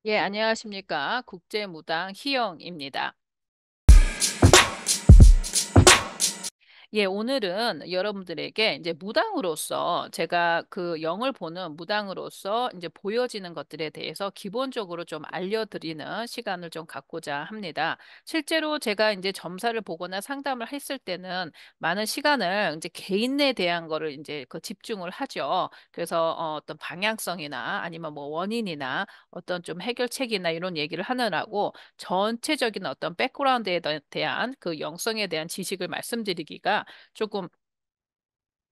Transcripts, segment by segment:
예, 안녕하십니까. 국제무당 희영입니다. 예, 오늘은 여러분들에게 이제 무당으로서 제가 그 영을 보는 무당으로서 이제 보여지는 것들에 대해서 기본적으로 좀 알려드리는 시간을 좀 갖고자 합니다. 실제로 제가 이제 점사를 보거나 상담을 했을 때는 많은 시간을 이제 개인에 대한 거를 이제 그 집중을 하죠. 그래서 어떤 방향성이나 아니면 뭐 원인이나 어떤 좀 해결책이나 이런 얘기를 하느라고 전체적인 어떤 백그라운드에 대한 그 영성에 대한 지식을 말씀드리기가 조금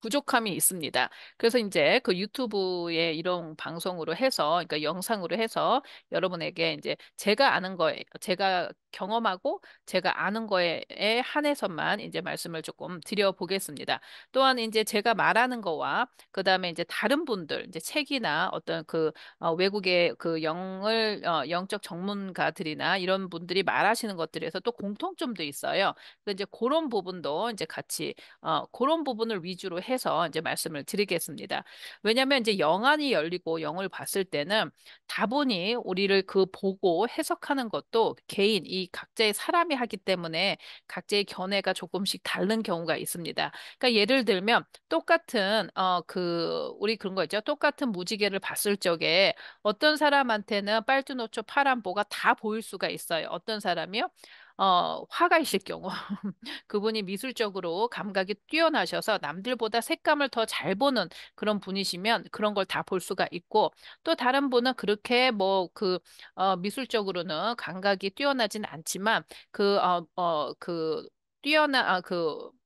부족함이 있습니다. 그래서 이제 그 유튜브에 이런 방송으로 해서, 그러니까 영상으로 해서 여러분에게 이제 제가 아는 거에, 제가 경험하고 제가 아는 거에 한해서만 이제 말씀을 조금 드려보겠습니다. 또한 이제 제가 말하는 거와 그다음에 이제 다른 분들, 이제 책이나 어떤 그 외국의 그 영적 전문가들이나 이런 분들이 말하시는 것들에서 또 공통점도 있어요. 그래서 이제 그런 부분도 이제 같이 그런 부분을 위주로 해서 이제 말씀을 드리겠습니다. 왜냐하면 이제 영안이 열리고 영을 봤을 때는 다분히 우리를 그 보고 해석하는 것도 개인, 이 각자의 사람이 하기 때문에 각자의 견해가 조금씩 다른 경우가 있습니다. 그러니까 예를 들면 똑같은 우리 그런 거 있죠. 똑같은 무지개를 봤을 적에 어떤 사람한테는 빨주노초 파란보가 다 보일 수가 있어요. 어떤 사람이요? 화가 있을 경우. 그분이 미술적으로 감각이 뛰어나셔서 남들보다 색감을 더 잘 보는 그런 분이시면 그런 걸 다 볼 수가 있고 또 다른 분은 그렇게 미술적으로는 감각이 뛰어나진 않지만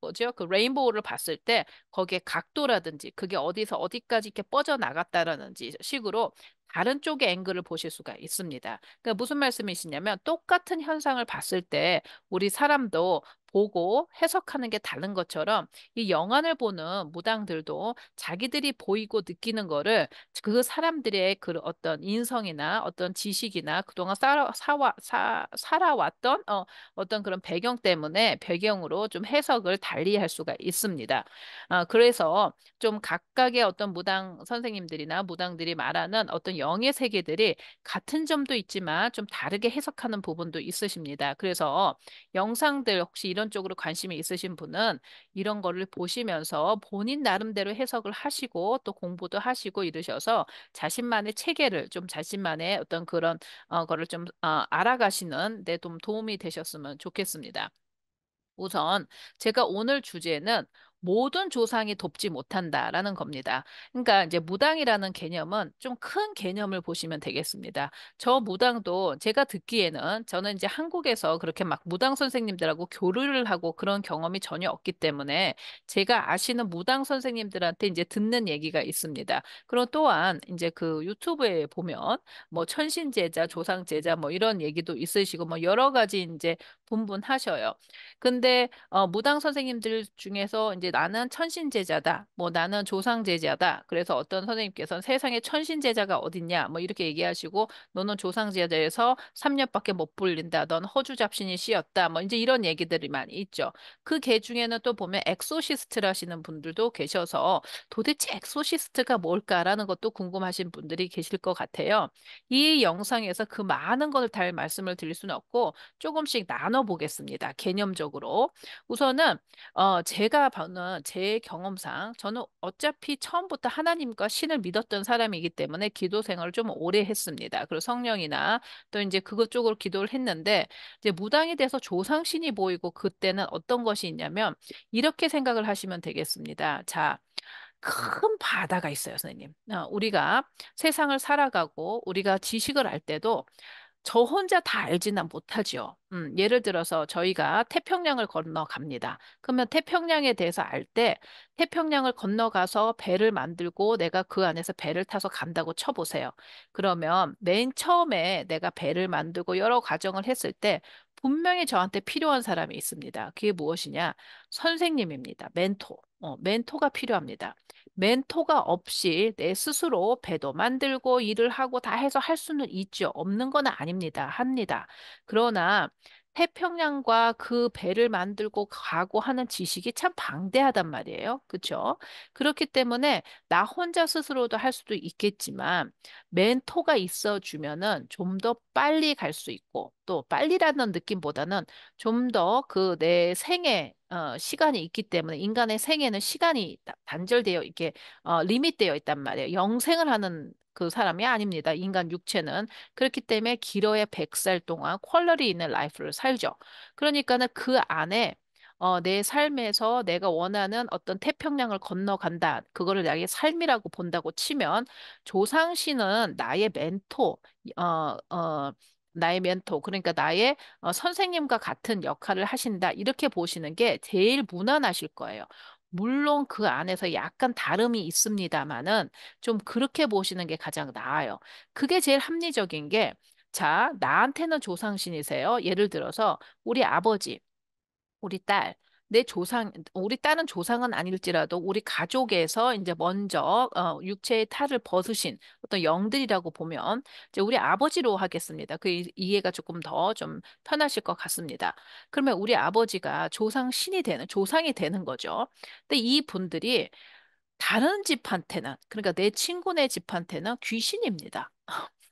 뭐죠? 그 레인보우를 봤을 때 거기에 각도라든지 그게 어디서 어디까지 이렇게 뻗어 나갔다라는지 식으로 다른 쪽의 앵글을 보실 수가 있습니다. 그러니까 무슨 말씀이시냐면 똑같은 현상을 봤을 때 우리 사람도 보고 해석하는 게 다른 것처럼 이 영화를 보는 무당들도 자기들이 보이고 느끼는 거를 그 사람들의 그 어떤 인성이나 어떤 지식이나 그동안 살아왔던 어떤 그런 배경 때문에 배경으로 좀 해석을 달리 할 수가 있습니다. 그래서 좀 각각의 어떤 무당 선생님들이나 무당들이 말하는 어떤 영의 세계들이 같은 점도 있지만 좀 다르게 해석하는 부분도 있으십니다. 그래서 영상들 혹시 이런 쪽으로 관심이 있으신 분은 이런 거를 보시면서 본인 나름대로 해석을 하시고 또 공부도 하시고 이러셔서 자신만의 체계를 좀 자신만의 어떤 그런 거를 좀 알아가시는 데 좀 도움이 되셨으면 좋겠습니다. 우선 제가 오늘 주제는 모든 조상이 돕지 못한다라는 겁니다. 그러니까 이제 무당이라는 개념은 좀 큰 개념을 보시면 되겠습니다. 저 무당도 제가 듣기에는 저는 이제 한국에서 그렇게 막 무당 선생님들하고 교류를 하고 그런 경험이 전혀 없기 때문에 제가 아시는 무당 선생님들한테 이제 듣는 얘기가 있습니다. 그리고 또한 이제 그 유튜브에 보면 뭐 천신제자, 조상제자 뭐 이런 얘기도 있으시고 뭐 여러 가지 이제 분분하셔요. 근데 무당 선생님들 중에서 이제 나는 천신제자다. 뭐 나는 조상제자다. 그래서 어떤 선생님께서는 세상에 천신제자가 어딨냐. 뭐 이렇게 얘기하시고 너는 조상제자에서 3년밖에 못 불린다. 넌 허주잡신이 씌었다. 뭐 이제 이런 얘기들이 많이 있죠. 그 개 중에는 또 보면 엑소시스트라시는 분들도 계셔서 도대체 엑소시스트가 뭘까라는 것도 궁금하신 분들이 계실 것 같아요. 이 영상에서 그 많은 것을 다 말씀을 드릴 수는 없고 조금씩 나눠보겠습니다. 개념적으로. 우선은 제가 보는 제 경험상 저는 어차피 처음부터 하나님과 신을 믿었던 사람이기 때문에 기도 생활을 좀 오래 했습니다. 그리고 성령이나 또 이제 그것 쪽으로 기도를 했는데 이제 무당이 돼서 조상신이 보이고 그때는 어떤 것이 있냐면 이렇게 생각을 하시면 되겠습니다. 자, 큰 바다가 있어요, 선생님. 우리가 세상을 살아가고 우리가 지식을 알 때도 저 혼자 다 알지는 못하지요. 예를 들어서 저희가 태평양을 건너갑니다. 그러면 태평양에 대해서 알 때 태평양을 건너가서 배를 만들고 내가 그 안에서 배를 타서 간다고 쳐보세요. 그러면 맨 처음에 내가 배를 만들고 여러 과정을 했을 때 분명히 저한테 필요한 사람이 있습니다. 그게 무엇이냐? 선생님입니다. 멘토. 멘토가 필요합니다. 멘토가 없이 내 스스로 배도 만들고 일을 하고 다 해서 할 수는 있죠. 없는 건 아닙니다. 합니다. 그러나 태평양과 그 배를 만들고 가고 하는 지식이 참 방대하단 말이에요. 그렇죠? 그렇기 때문에 나 혼자 스스로도 할 수도 있겠지만 멘토가 있어주면은 좀 더 빨리 갈 수 있고 또 빨리라는 느낌보다는 좀 더 그 내 생애 시간이 있기 때문에 인간의 생애는 시간이 단절되어 이게 리밋되어 있단 말이에요. 영생을 하는 그 사람이 아닙니다. 인간 육체는. 그렇기 때문에 길어야 100살 동안 퀄러리 있는 라이프를 살죠. 그러니까는 그 안에 내 삶에서 내가 원하는 어떤 태평양을 건너간다. 그거를 나의 삶이라고 본다고 치면 조상신은 나의 멘토, 어, 어, 나의 멘토, 그러니까 나의 선생님과 같은 역할을 하신다. 이렇게 보시는 게 제일 무난하실 거예요. 물론 그 안에서 약간 다름이 있습니다만은 좀 그렇게 보시는 게 가장 나아요. 그게 제일 합리적인 게, 자, 나한테는 조상신이세요. 예를 들어서 우리 아버지, 우리 딸, 내 조상, 우리 딸은 조상은 아닐지라도 우리 가족에서 이제 먼저 육체의 탈을 벗으신 어떤 영들이라고 보면 이제 우리 아버지로 하겠습니다. 그 이해가 조금 더 좀 편하실 것 같습니다. 그러면 우리 아버지가 조상 신이 되는, 조상이 되는 거죠. 근데 이 분들이 다른 집한테는, 그러니까 내 친구네 집한테는 귀신입니다.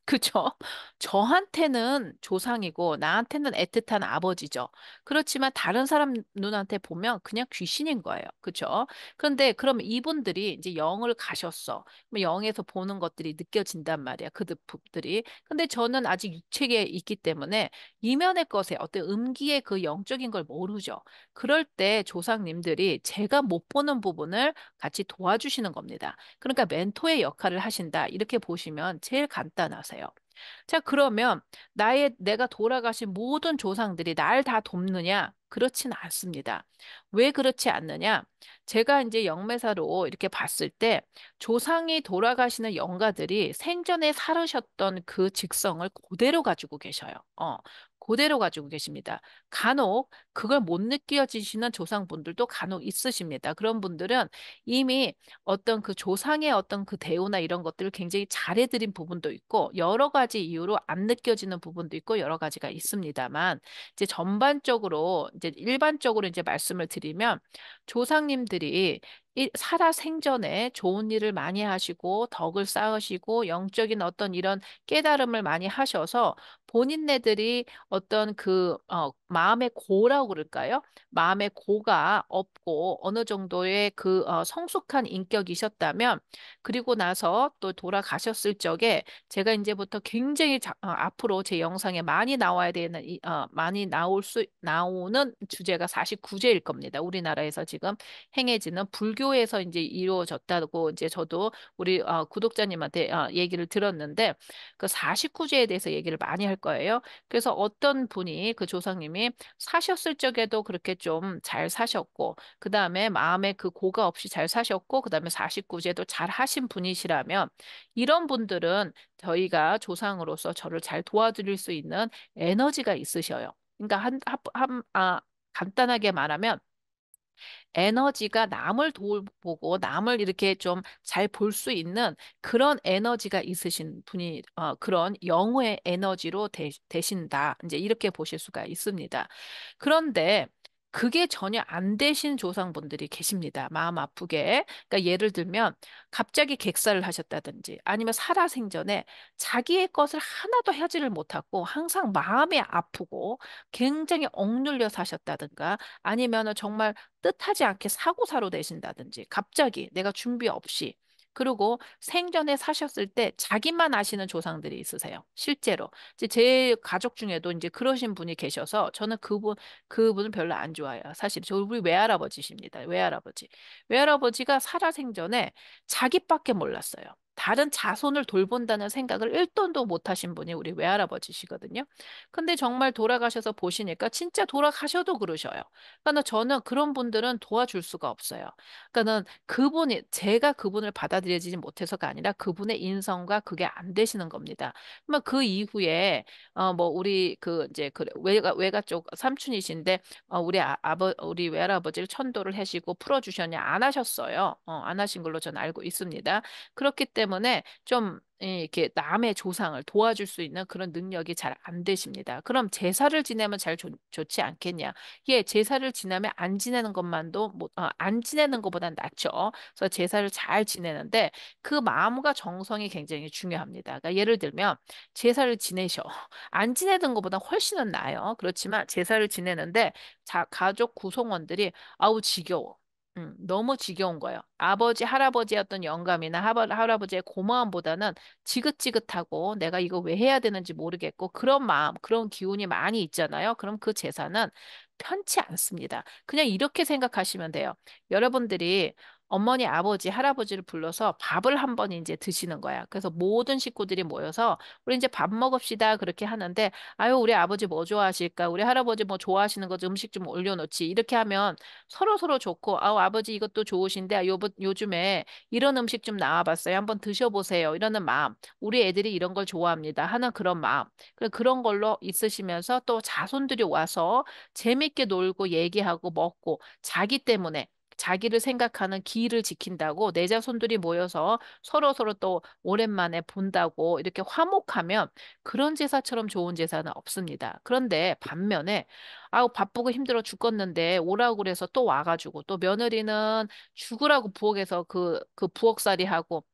그죠? 저한테는 조상이고 나한테는 애틋한 아버지죠. 그렇지만 다른 사람 눈한테 보면 그냥 귀신인 거예요. 그죠? 그런데 그럼 이분들이 이제 영을 가셨어. 그럼 영에서 보는 것들이 느껴진단 말이야. 그들이. 근데 저는 아직 육체에 있기 때문에 이면의 것에 어떤 음기의 그 영적인 걸 모르죠. 그럴 때 조상님들이 제가 못 보는 부분을 같이 도와주시는 겁니다. 그러니까 멘토의 역할을 하신다. 이렇게 보시면 제일 간단하세요. 자, 그러면 내가 돌아가신 모든 조상들이 날 다 돕느냐? 그렇진 않습니다. 왜 그렇지 않느냐? 제가 이제 영매사로 이렇게 봤을 때 조상이 돌아가시는 영가들이 생전에 살으셨던 그 직성을 그대로 가지고 계셔요. 그대로 가지고 계십니다. 간혹 그걸 못 느껴지시는 조상분들도 간혹 있으십니다. 그런 분들은 이미 어떤 그 조상의 어떤 그 대우나 이런 것들을 굉장히 잘해드린 부분도 있고 여러 가지 이유로 안 느껴지는 부분도 있고 여러 가지가 있습니다만 이제 전반적으로 이제 일반적으로 이제 말씀을 드리면 조상님들이 살아 생전에 좋은 일을 많이 하시고 덕을 쌓으시고 영적인 어떤 이런 깨달음을 많이 하셔서 본인네들이 어떤 그 마음의 고라고 그럴까요? 마음의 고가 없고 어느 정도의 그 성숙한 인격이셨다면 그리고 나서 또 돌아가셨을 적에 제가 이제부터 굉장히 앞으로 제 영상에 많이 나와야 되는 많이 나오는 주제가 49제일 겁니다. 우리나라에서 지금 행해지는 불교에서 이제 이루어졌다고 이제 저도 우리 구독자님한테 얘기를 들었는데 그 49제에 대해서 얘기를 많이 할 거예요. 그래서 어떤 분이 그 조상님이 사셨을 적에도 그렇게 좀 잘 사셨고, 그 다음에 마음에 그 고가 없이 잘 사셨고, 그 다음에 49제도 잘 하신 분이시라면, 이런 분들은 저희가 조상으로서 저를 잘 도와드릴 수 있는 에너지가 있으셔요. 그러니까 간단하게 말하면, 에너지가 남을 돌보고 남을 이렇게 좀 잘 볼 수 있는 그런 에너지가 있으신 분이 그런 영의 에너지로 되신다. 이제 이렇게 보실 수가 있습니다. 그런데 그게 전혀 안 되신 조상분들이 계십니다. 마음 아프게. 그러니까 예를 들면 갑자기 객사를 하셨다든지 아니면 살아생전에 자기의 것을 하나도 하지를 못하고 항상 마음이 아프고 굉장히 억눌려 사셨다든가 아니면은 정말 뜻하지 않게 사고사로 되신다든지 갑자기 내가 준비 없이 그리고 생전에 사셨을 때 자기만 아시는 조상들이 있으세요. 실제로. 이제 제 가족 중에도 이제 그러신 분이 계셔서 저는 그분은 별로 안 좋아해요. 사실 저 우리 외할아버지십니다. 외할아버지. 외할아버지가 살아생전에 자기밖에 몰랐어요. 다른 자손을 돌본다는 생각을 1돈도 못 하신 분이 우리 외할아버지시거든요. 근데 정말 돌아가셔서 보시니까 진짜 돌아가셔도 그러셔요. 그러니까 저는 그런 분들은 도와줄 수가 없어요. 그러니까는 제가 그분을 받아들여지지 못해서가 아니라 그분의 인성과 그게 안 되시는 겁니다. 그러면 그 이후에 뭐 우리 그 이제 그 외가 쪽 삼촌이신데 우리 외할아버지를 천도를 하시고 풀어주셨냐 안 하셨어요. 안 하신 걸로 저는 알고 있습니다. 그렇기 때문에 때문에 좀 이렇게 남의 조상을 도와줄 수 있는 그런 능력이 잘 안 되십니다. 그럼 제사를 지내면 잘 좋지 않겠냐? 예, 제사를 지내면 안 지내는 것만도 안 지내는 것보단 낫죠. 그래서 제사를 잘 지내는데 그 마음과 정성이 굉장히 중요합니다. 그러니까 예를 들면 제사를 지내셔. 안 지내던 것보다 훨씬은 나아요. 그렇지만 제사를 지내는데 가족 구성원들이 아우 지겨워. 너무 지겨운 거예요. 아버지, 할아버지의 어떤 영감이나 할아버지의 고마움보다는 지긋지긋하고 내가 이거 왜 해야 되는지 모르겠고 그런 마음, 그런 기운이 많이 있잖아요. 그럼 그 제사는 편치 않습니다. 그냥 이렇게 생각하시면 돼요. 여러분들이 어머니, 아버지, 할아버지를 불러서 밥을 한번 이제 드시는 거야. 그래서 모든 식구들이 모여서 우리 이제 밥 먹읍시다 그렇게 하는데 아유 우리 아버지 뭐 좋아하실까? 우리 할아버지 뭐 좋아하시는 거 음식 좀 올려놓지. 이렇게 하면 서로 서로 좋고 아우 아버지 이것도 좋으신데 요즘에 이런 음식 좀 나와봤어요. 한번 드셔보세요. 이러는 마음. 우리 애들이 이런 걸 좋아합니다. 하는 그런 마음. 그런 걸로 있으시면서 또 자손들이 와서 재밌게 놀고 얘기하고 먹고 자기 때문에 자기를 생각하는 기를 지킨다고 내 자손들이 모여서 서로 서로 또 오랜만에 본다고 이렇게 화목하면 그런 제사처럼 좋은 제사는 없습니다. 그런데 반면에 아우 바쁘고 힘들어 죽겠는데 오라고 그래서 또 와가지고 또 며느리는 죽으라고 부엌에서 그 부엌살이 하고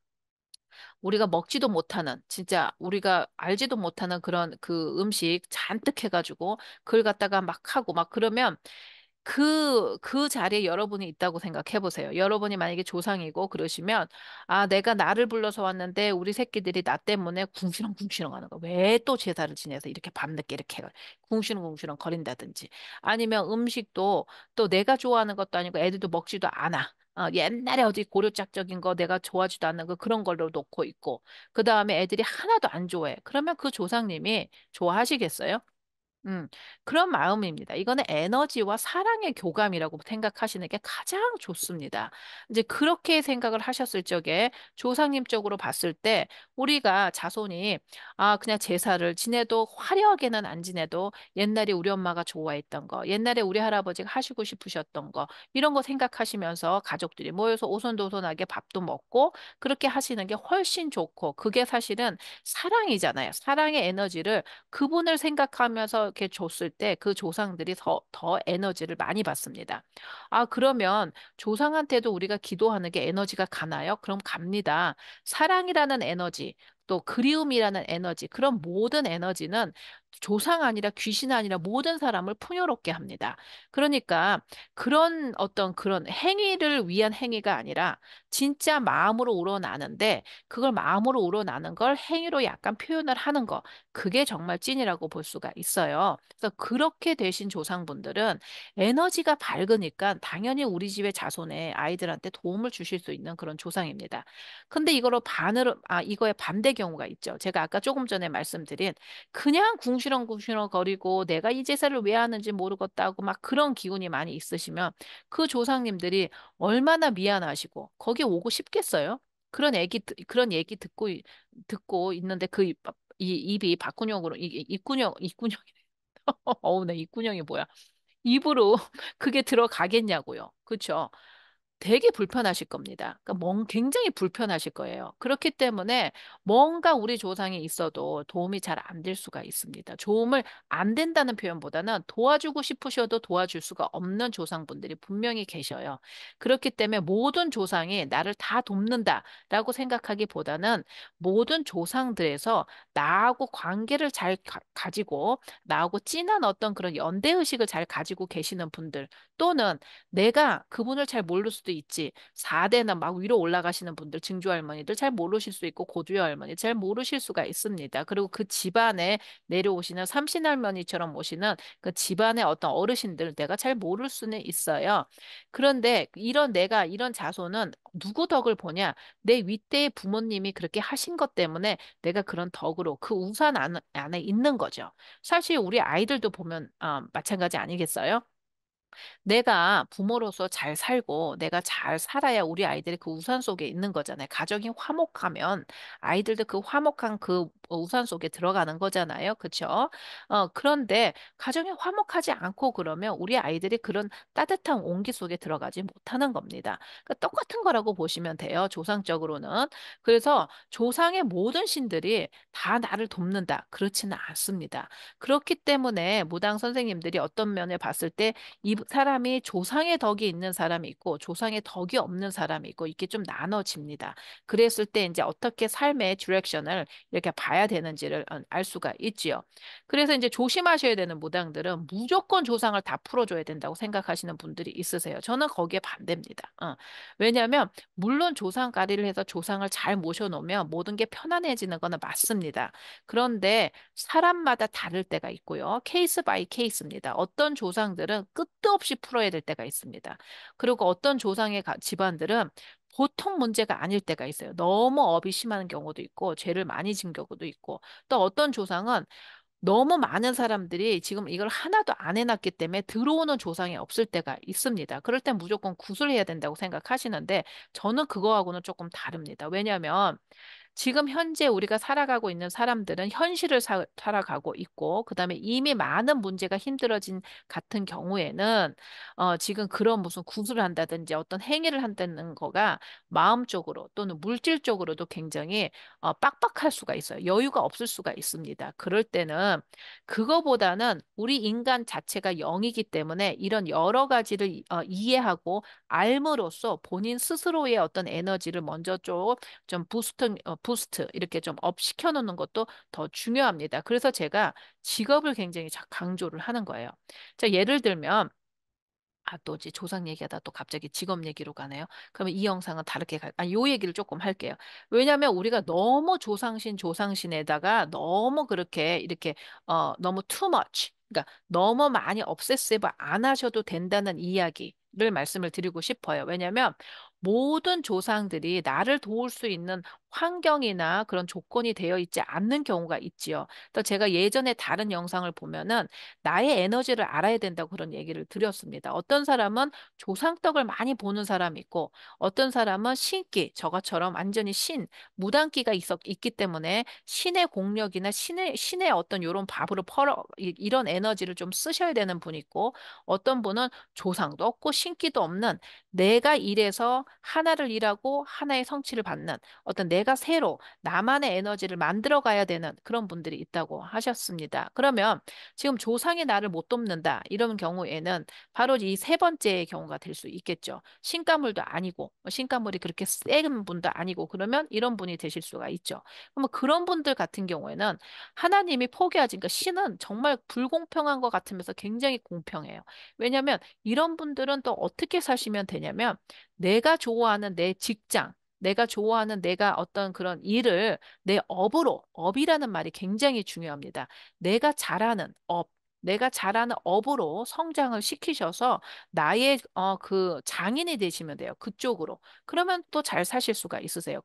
우리가 먹지도 못하는 진짜 우리가 알지도 못하는 그런 그 음식 잔뜩 해가지고 그걸 갖다가 막 하고 막 그러면 그 자리에 여러분이 있다고 생각해 보세요. 여러분이 만약에 조상이고 그러시면, 아, 내가 나를 불러서 왔는데 우리 새끼들이 나 때문에 궁시렁궁시렁 하는 거. 왜 또 제사를 지내서 이렇게 밤늦게 이렇게 궁시렁궁시렁 거린다든지. 아니면 음식도 또 내가 좋아하는 것도 아니고 애들도 먹지도 않아. 옛날에 어디 고려짝적인 거 내가 좋아하지도 않는 거 그런 걸로 놓고 있고. 그 다음에 애들이 하나도 안 좋아해. 그러면 그 조상님이 좋아하시겠어요? 음, 그런 마음입니다. 이거는 에너지와 사랑의 교감이라고 생각하시는 게 가장 좋습니다. 이제 그렇게 생각을 하셨을 적에 조상님 쪽으로 봤을 때 우리가 자손이 그냥 제사를 지내도 화려하게는 안 지내도 옛날에 우리 엄마가 좋아했던 거, 옛날에 우리 할아버지가 하시고 싶으셨던 거, 이런 거 생각하시면서 가족들이 모여서 오손도손하게 밥도 먹고 그렇게 하시는 게 훨씬 좋고 그게 사실은 사랑이잖아요. 사랑의 에너지를 그분을 생각하면서 이렇게 줬을 때 그 조상들이 더 에너지를 많이 받습니다. 그러면 조상한테도 우리가 기도하는 게 에너지가 가나요? 그럼 갑니다. 사랑이라는 에너지, 또 그리움이라는 에너지, 그런 모든 에너지는 조상 아니라 귀신 아니라 모든 사람을 풍요롭게 합니다. 그러니까 그런 어떤 그런 행위를 위한 행위가 아니라 진짜 마음으로 우러나는데 그걸 마음으로 우러나는 걸 행위로 약간 표현을 하는 거. 그게 정말 찐이라고 볼 수가 있어요. 그래서 그렇게 되신 조상분들은 에너지가 밝으니까 당연히 우리 집의 자손의 아이들한테 도움을 주실 수 있는 그런 조상입니다. 근데 이거의 반대 경우가 있죠. 제가 아까 조금 전에 말씀드린 그냥 궁시렁궁시렁 거리고 내가 이 제사를 왜 하는지 모르겠다고 막 그런 기운이 많이 있으시면 그 조상님들이 얼마나 미안하시고 거기 오고 싶겠어요? 그런 얘기 듣고 있는데 이 입이 박근형으로 이게 입군형 어우 나 입군형이 뭐야 입으로 그게 들어가겠냐고요. 그렇죠? 되게 불편하실 겁니다. 그러니까 굉장히 불편하실 거예요. 그렇기 때문에 뭔가 우리 조상이 있어도 도움이 잘 안 될 수가 있습니다. 도움을 안 된다는 표현보다는 도와주고 싶으셔도 도와줄 수가 없는 조상분들이 분명히 계셔요. 그렇기 때문에 모든 조상이 나를 다 돕는다라고 생각하기보다는 모든 조상들에서 나하고 관계를 잘 가지고 나하고 진한 어떤 그런 연대의식을 잘 가지고 계시는 분들 또는 내가 그분을 잘 모를 수도 있지. 4대나 막 위로 올라가시는 분들, 증조 할머니들 잘 모르실 수 있고 고두여 할머니 잘 모르실 수가 있습니다. 그리고 그 집안에 내려오시는 삼신 할머니처럼 오시는 그 집안의 어떤 어르신들 내가 잘 모를 수는 있어요. 그런데 내가 이런 자손은 누구 덕을 보냐? 내 윗대의 부모님이 그렇게 하신 것 때문에 내가 그런 덕으로 그 우산 안에 있는 거죠. 사실 우리 아이들도 보면 마찬가지 아니겠어요? 내가 부모로서 잘 살고 내가 잘 살아야 우리 아이들이 그 우산 속에 있는 거잖아요. 가정이 화목하면 아이들도 그 화목한 그 우산 속에 들어가는 거잖아요. 그렇죠? 그런데 가정이 화목하지 않고 그러면 우리 아이들이 그런 따뜻한 온기 속에 들어가지 못하는 겁니다. 그러니까 똑같은 거라고 보시면 돼요. 조상적으로는. 그래서 조상의 모든 신들이 다 나를 돕는다. 그렇지는 않습니다. 그렇기 때문에 무당 선생님들이 어떤 면에 봤을 때 이 사람이 조상의 덕이 있는 사람이 있고 조상의 덕이 없는 사람이 있고 이렇게 좀 나눠집니다. 그랬을 때 이제 어떻게 삶의 디렉션을 이렇게 봐야 되는지를 알 수가 있지요. 그래서 이제 조심하셔야 되는 무당들은 무조건 조상을 다 풀어줘야 된다고 생각하시는 분들이 있으세요. 저는 거기에 반대입니다. 왜냐하면 물론 조상가리를 해서 조상을 잘 모셔놓으면 모든 게 편안해지는 거는 맞습니다. 그런데 사람마다 다를 때가 있고요. 케이스 바이 케이스입니다. 어떤 조상들은 끝도 없이 풀어야 될 때가 있습니다. 그리고 어떤 조상의 집안들은 보통 문제가 아닐 때가 있어요. 너무 업이 심한 경우도 있고, 죄를 많이 진 경우도 있고, 또 어떤 조상은 너무 많은 사람들이 지금 이걸 하나도 안 해놨기 때문에 들어오는 조상이 없을 때가 있습니다. 그럴 땐 무조건 구슬해야 된다고 생각하시는데, 저는 그거하고는 조금 다릅니다. 왜냐하면 지금 현재 우리가 살아가고 있는 사람들은 현실을 살아가고 있고, 그다음에 이미 많은 문제가 힘들어진 같은 경우에는, 지금 그런 무슨 구술을 한다든지 어떤 행위를 한다는 거가 마음적으로 또는 물질적으로도 굉장히 빡빡할 수가 있어요. 여유가 없을 수가 있습니다. 그럴 때는 그거보다는 우리 인간 자체가 영이기 때문에 이런 여러 가지를 이해하고 알므로써 본인 스스로의 어떤 에너지를 먼저 좀 부스트 이렇게 좀 업 시켜놓는 것도 더 중요합니다. 그래서 제가 직업을 굉장히 강조를 하는 거예요. 자, 예를 들면 또 이제 조상 얘기하다 또 갑자기 직업 얘기로 가네요. 그러면 이 영상은 다르게 요 얘기를 조금 할게요. 왜냐하면 우리가 너무 조상신에다가 너무 그렇게 이렇게 너무 too much, 그러니까 너무 많이 obsessive 안 하셔도 된다는 이야기를 말씀을 드리고 싶어요. 왜냐하면 모든 조상들이 나를 도울 수 있는 환경이나 그런 조건이 되어 있지 않는 경우가 있지요. 또 제가 예전에 다른 영상을 보면은 나의 에너지를 알아야 된다고 그런 얘기를 드렸습니다. 어떤 사람은 조상떡을 많이 보는 사람이 있고, 어떤 사람은 신기, 저것처럼 완전히 무당기가 있기 때문에 신의 공력이나 신의 어떤 요런 밥으로 이런 에너지를 좀 쓰셔야 되는 분이 있고, 어떤 분은 조상도 없고 신기도 없는 내가 일해서 하나를 일하고 하나의 성취를 받는 어떤 내가 새로 나만의 에너지를 만들어 가야 되는 그런 분들이 있다고 하셨습니다. 그러면 지금 조상이 나를 못 돕는다. 이런 경우에는 바로 이 세 번째의 경우가 될 수 있겠죠. 신가물도 아니고, 신가물이 그렇게 센 분도 아니고, 그러면 이런 분이 되실 수가 있죠. 그러면 그런 분들 같은 경우에는 하나님이 포기하지, 그러니까 신은 정말 불공평한 것 같으면서 굉장히 공평해요. 왜냐하면 이런 분들은 또 어떻게 사시면 되냐면, 내가 좋아하는 내 직장, 내가 좋아하는 내가 어떤 그런 일을 내 업이라는 말이 굉장히 중요합니다. 내가 잘하는 업, 내가 잘하는 업으로 성장을 시키셔서 나의 그 장인이 되시면 돼요. 그쪽으로. 그러면 또 잘 사실 수가 있으세요.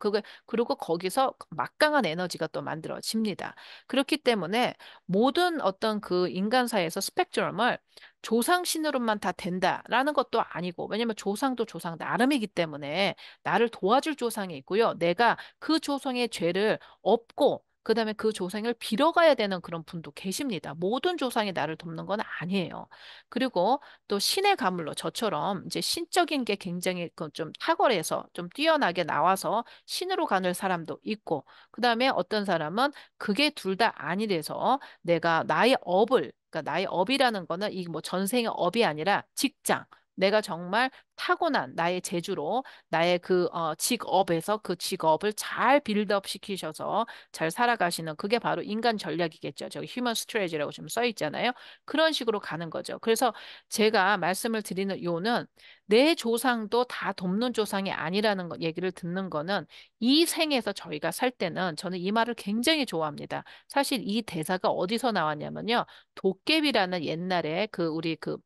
그리고 거기서 막강한 에너지가 또 만들어집니다. 그렇기 때문에 모든 어떤 그 인간사에서 스펙트럼을 조상신으로만 다 된다라는 것도 아니고, 왜냐면 조상도 조상 나름이기 때문에 나를 도와줄 조상이 있고요. 내가 그 조상의 죄를 업고 그다음에 그 조상을 빌어가야 되는 그런 분도 계십니다. 모든 조상이 나를 돕는 건 아니에요. 그리고 또 신의 가물로 저처럼 이제 신적인 게 굉장히 그좀 탁월해서 좀 뛰어나게 나와서 신으로 가는 사람도 있고, 그다음에 어떤 사람은 그게 둘 다 아니래서 내가 나의 업을, 그러니까 나의 업이라는 거는 이 뭐 전생의 업이 아니라 직장. 내가 정말 타고난 나의 재주로 나의 그 직업에서 그 직업을 잘 빌드업 시키셔서 잘 살아가시는 그게 바로 인간 전략이겠죠. 저기 휴먼 스트레지라고 좀 써 있잖아요. 그런 식으로 가는 거죠. 그래서 제가 말씀을 드리는 요는 내 조상도 다 돕는 조상이 아니라는 얘기를 듣는 거는 이 생에서 저희가 살 때는 저는 이 말을 굉장히 좋아합니다. 사실 이 대사가 어디서 나왔냐면요. 도깨비라는 옛날에 그 우리 그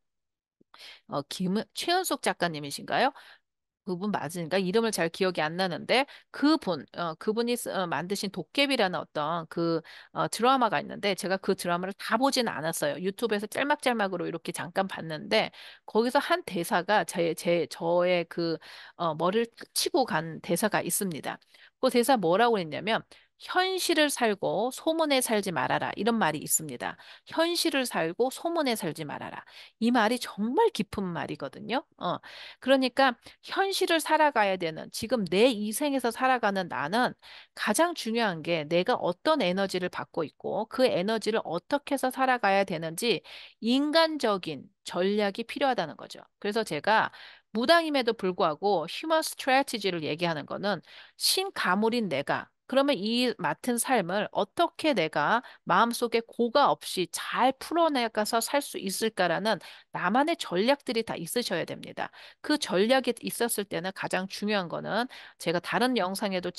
최은숙 작가님이신가요? 그분 맞으니까 이름을 잘 기억이 안 나는데 그분이 만드신 도깨비라는 어떤 드라마가 있는데 제가 그 드라마를 다 보지는 않았어요. 유튜브에서 짤막짤막으로 이렇게 잠깐 봤는데 거기서 한 대사가 저의 머리를 탁 치고 간 대사가 있습니다. 그 대사 뭐라고 했냐면 현실을 살고 소문에 살지 말아라. 이런 말이 있습니다. 현실을 살고 소문에 살지 말아라. 이 말이 정말 깊은 말이거든요. 그러니까 현실을 살아가야 되는 지금 내 이생에서 살아가는 나는 가장 중요한 게 내가 어떤 에너지를 받고 있고 그 에너지를 어떻게 해서 살아가야 되는지 인간적인 전략이 필요하다는 거죠. 그래서 제가 무당임에도 불구하고 휴먼 스트래티지를 얘기하는 거는 신가물인 내가 그러면 이 맡은 삶을 어떻게 내가 마음속에 고가 없이 잘 풀어내가서 살 수 있을까라는 나만의 전략들이 다 있으셔야 됩니다. 그 전략이 있었을 때는 가장 중요한 거는 제가 다른 영상에도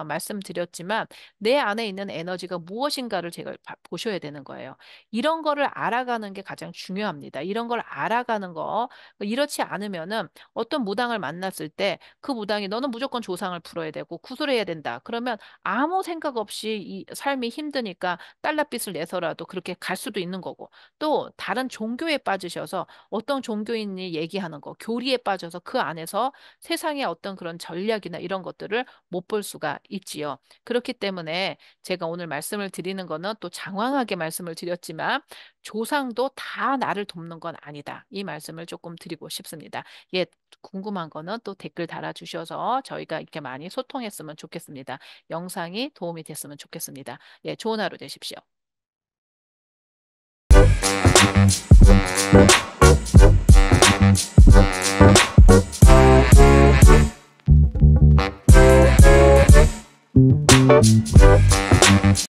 말씀드렸지만 내 안에 있는 에너지가 무엇인가를 제가 보셔야 되는 거예요. 이런 거를 알아가는 게 가장 중요합니다. 이런 걸 알아가는 거 이렇지 않으면은 어떤 무당을 만났을 때 그 무당이 너는 무조건 조상을 풀어야 되고 구슬해야 된다. 그러면 아무 생각 없이 이 삶이 힘드니까 달러빚을 내서라도 그렇게 갈 수도 있는 거고 또 다른 종교에 빠지셔서 어떤 종교인이 얘기하는 거 교리에 빠져서 그 안에서 세상의 어떤 그런 전략이나 이런 것들을 못 볼 수가 있지요. 그렇기 때문에 제가 오늘 말씀을 드리는 거는 또 장황하게 말씀을 드렸지만 조상도 다 나를 돕는 건 아니다. 이 말씀을 조금 드리고 싶습니다. 예, 궁금한 거는 또 댓글 달아주셔서 저희가 이렇게 많이 소통했으면 좋겠습니다. 영상이 도움이 됐으면 좋겠습니다. 예, 좋은 하루 되십시오.